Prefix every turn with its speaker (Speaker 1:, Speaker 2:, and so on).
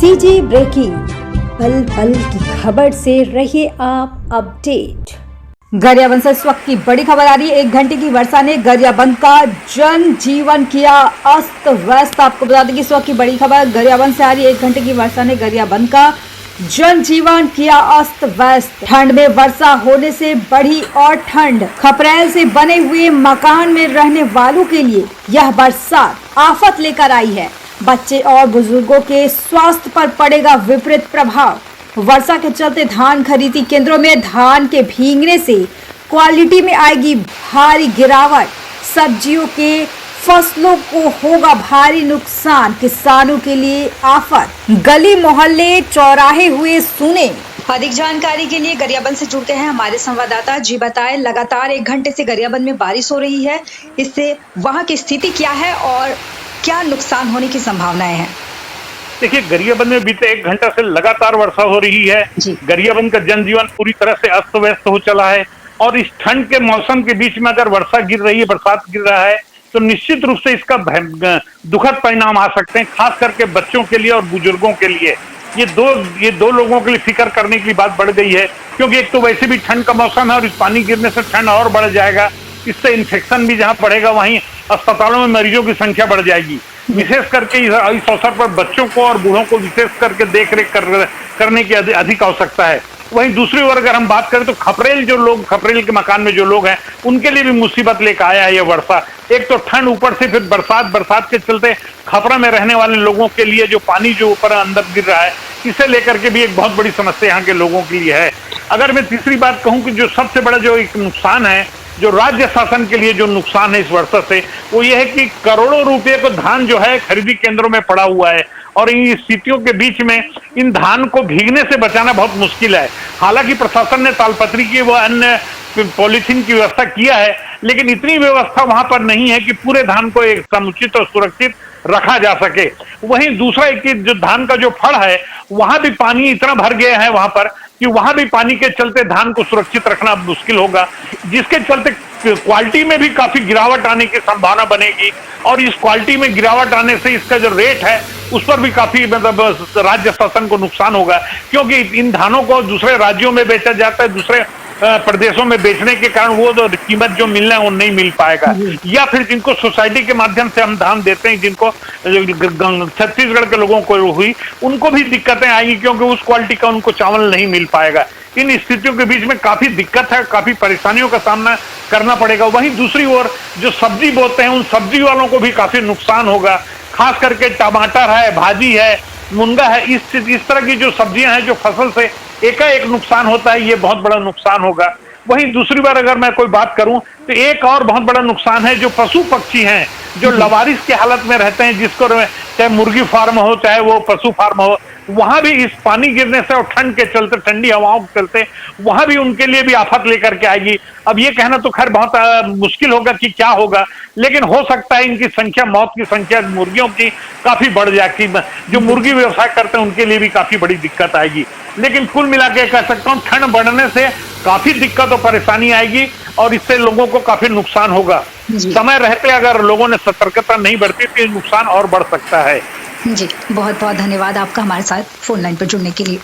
Speaker 1: CG breaking, पल पल की खबर से रहिए आप अपडेट। गरियाबंद से इस वक्त की बड़ी खबर आ रही है। 1 घंटे की वर्षा ने गरियाबंद का जनजीवन किया अस्त व्यस्त। आपको बता दें कि इस वक्त की बड़ी खबर गरियाबंद से आ रही है। 1 घंटे की वर्षा ने गरियाबंद का जनजीवन किया अस्त व्यस्त। ठंड में वर्षा होने से बढ़ी और ठंड। खपरेल से बने हुए मकान में रहने वालों के लिए यह बरसात आफत लेकर आई है। बच्चे और बुजुर्गों के स्वास्थ्य पर पड़ेगा विपरीत प्रभाव। वर्षा के चलते धान खरीदी केंद्रों में धान के भीगने से क्वालिटी में आएगी भारी गिरावट। सब्जियों के फसलों को होगा भारी नुकसान। किसानों के लिए आफत। गली मोहल्ले चौराहे हुए सुने। अधिक जानकारी के लिए गरियाबंद से जुड़ते हैं हमारे संवाददाता। जी बताएं, लगातार 1 घंटे से गरियाबंद में बारिश हो रही है, इससे वहां की स्थिति क्या है और क्या नुकसान होने की संभावनाएं हैं?
Speaker 2: देखिए, गरियाबंद में बीते 1 घंटा से लगातार वर्षा हो रही है। गरियाबंद का जनजीवन पूरी तरह से अस्त व्यस्त हो चला है और इस ठंड के मौसम के बीच में अगर वर्षा गिर रही है, बरसात गिर रहा है, तो निश्चित रूप से इसका दुखद परिणाम आ सकते हैं, खास करके बच्चों के लिए और बुजुर्गों के लिए। ये दो लोगों के लिए फिक्र करने की बात बढ़ गई है, क्योंकि एक तो वैसे भी ठंड का मौसम है और इस पानी गिरने से ठंड और बढ़ जाएगा। इससे इन्फेक्शन भी जहां बढ़ेगा वहीं अस्पतालों में मरीजों की संख्या बढ़ जाएगी। विशेष करके इस अवसर पर बच्चों को और बूढ़ों को विशेष करके देखरेख करने की अधिक आवश्यकता है। वहीं दूसरी ओर अगर हम बात करें तो खपरेल के मकान में जो लोग हैं, उनके लिए भी मुसीबत लेकर आया है ये वर्षा। एक तो ठंड, ऊपर से फिर बरसात के चलते खपरा में रहने वाले लोगों के लिए जो पानी जो ऊपर अंदर गिर रहा है, इसे लेकर के भी एक बहुत बड़ी समस्या यहाँ के लोगों के लिए है। अगर मैं तीसरी बात कहूँ कि जो सबसे बड़ा जो एक नुकसान है, जो राज्य शासन के लिए जो नुकसान है इस वर्षा से, वो ये है कि करोड़ों रुपए को धान जो है खरीदी केंद्रों में पड़ा हुआ है और इन स्थितियों के बीच में इन धान को भीगने से बचाना बहुत मुश्किल है। हालांकि प्रशासन ने तालपत्री की व अन्य पॉलीथीन की व्यवस्था किया है, लेकिन इतनी व्यवस्था वहां पर नहीं है कि पूरे धान को एक समुचित और सुरक्षित रखा जा सके। वहीं दूसरा एक कि जो धान का जो फड़ है, वहां भी पानी इतना भर गया है वहां पर कि वहां भी पानी के चलते धान को सुरक्षित रखना मुश्किल होगा, जिसके चलते क्वालिटी में भी काफी गिरावट आने की संभावना बनेगी। और इस क्वालिटी में गिरावट आने से इसका जो रेट है उस पर भी काफी मतलब राज्य शासन को नुकसान होगा, क्योंकि इन धानों को दूसरे राज्यों में बेचा जाता है, दूसरे प्रदेशों में बेचने के कारण वो जो कीमत जो मिलना है वो नहीं मिल पाएगा। या फिर जिनको सोसाइटी के माध्यम से हम धान देते हैं, जिनको छत्तीसगढ़ के लोगों को हुई, उनको भी दिक्कतें आएंगी, क्योंकि उस क्वालिटी का उनको चावल नहीं मिल पाएगा। इन स्थितियों के बीच में काफी दिक्कत है, काफी परेशानियों का सामना करना पड़ेगा। वहीं दूसरी ओर जो सब्जी बोते हैं, उन सब्जी वालों को भी काफी नुकसान होगा, खास करके टमाटर है, भाजी है, मुनगा है, इस तरह की जो सब्जियां हैं, जो फसल से एकाएक नुकसान होता है, ये बहुत बड़ा नुकसान होगा। वहीं दूसरी बार अगर मैं कोई बात करूं तो एक और बहुत बड़ा नुकसान है, जो पशु पक्षी हैं, जो लवारिस की हालत में रहते हैं, जिसको चाहे मुर्गी फार्म हो चाहे वो पशु फार्म हो, वहां भी इस पानी गिरने से और ठंड के चलते, ठंडी हवाओं के चलते, वहां भी उनके लिए भी आफत लेकर के आएगी। अब ये कहना तो खैर बहुत मुश्किल होगा कि क्या होगा, लेकिन हो सकता है इनकी संख्या, मौत की संख्या मुर्गियों की काफी बढ़ जाएगी। जो मुर्गी व्यवसाय करते हैं उनके लिए भी काफी बड़ी दिक्कत आएगी। लेकिन कुल मिला के कह सकता हूँ, ठंड बढ़ने से काफी दिक्कत और परेशानी आएगी और इससे लोगों को काफी नुकसान होगा। समय रहते अगर लोगों ने सतर्कता नहीं बरती तो नुकसान और बढ़ सकता है।
Speaker 1: जी, बहुत बहुत धन्यवाद आपका हमारे साथ फोन लाइन पर जुड़ने के लिए।